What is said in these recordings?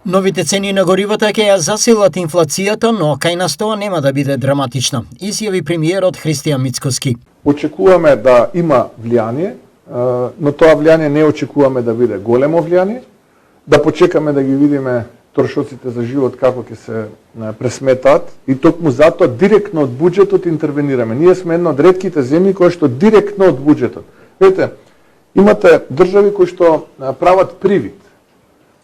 Новите цени на горивата ќе ја засилат инфлацијата, но кај нас тоа нема да биде драматична, изјави премиерот Христијан Мицкоски. Очекуваме да има влијание, но тоа влијание не очекуваме да биде големо влијание, да почекаме да ги видиме трошоците за живот како ќе се пресметаат и токму затоа директно од буџетот интервенираме. Ние сме една од ретките земји кои што директно од буџетот. Видите, имате држави кои што прават привид.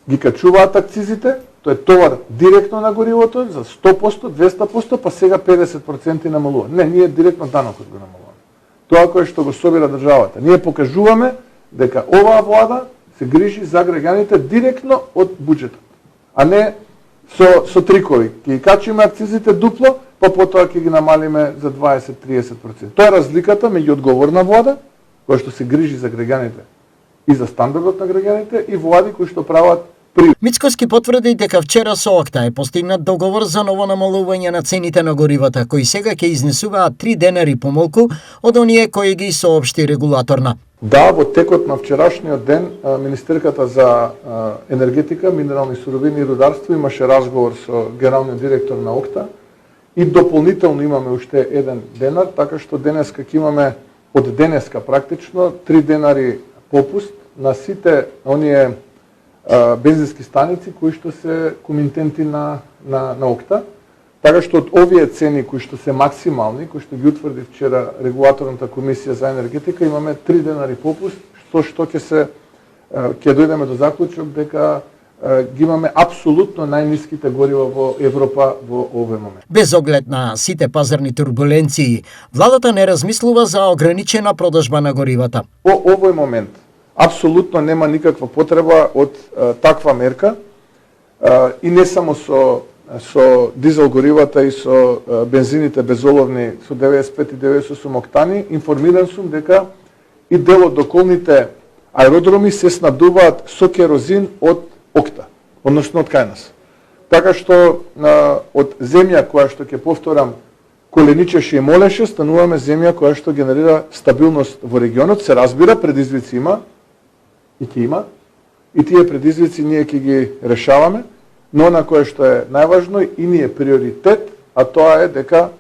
Ги качуваат акцизите, тоа е товар директно на горивото за 100%, 200%, па сега 50% намалува. Не, ние директно данокот го намалуваме. Тоа кое што го собира државата. Ние покажуваме дека оваа влада се грижи за граѓаните директно од буџетот, а не со трикови. Ќе ги качиме акцизите дупло, па потоа ќе ги намалиме за 20-30%. Тоа е разликата меѓу одговорна влада, која што се грижи за граѓаните и за стандардот на граѓаните, и влади кои што прават. Мицкоски потврди дека вчера со ОКТА е постигнат договор за ново намалување на цените на горивата, кои сега ќе изнесуваат 3 денари помалку од оние кои ги соопшти регулаторна. Да, во текот на вчерашниот ден Министерката за енергетика, минерални суровини и рударство имаше разговор со генералниот директор на ОКТА и дополнително имаме уште 1 денар, така што денеска ќе имаме од денеска практично 3 денари попуст на сите оние бензински станици кои што се комитенти на ОКТА, така што од овие цени кои што се максимални, кои што ги утврди вчера регулаторната комисија за енергетика, имаме 3 денари попуст, со што ќе дојдеме до заклучок дека ги имаме апсолутно најниските горива во Европа во овој момент. Без оглед на сите пазарни турбуленции, владата не размислува за ограничена продажба на горивата. Во овој момент апсолутно нема никаква потреба од таква мерка и не само со дизел горивата и со бензините безоловни со 95 и 98 октани. Информиран сум дека и дел од околните аеродроми се снабдуваат со керозин од ОКТА, односно од кај нас. Така што од земја која што ќе повторам коленичеше и молеше, стануваме земја која што генерира стабилност во регионот. Се разбира, предизвици има и ќе има, и тие предизвици ние ќе ги решаваме, но на кое што е најважно и ни е приоритет, а тоа е дека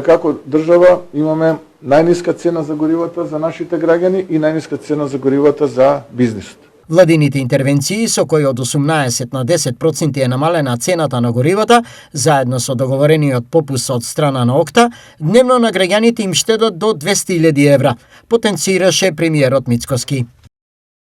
како држава имаме најниска цена за горивата за нашите граѓани и најниска цена за горивата за бизнисот. Владините интервенции со кои од 18 на 10% е намалена цената на горивата, заедно со договорениот попуст од страна на ОКТА, дневно на граѓаните им штедат до 200.000 евра, потенцираше премиерот Мицкоски.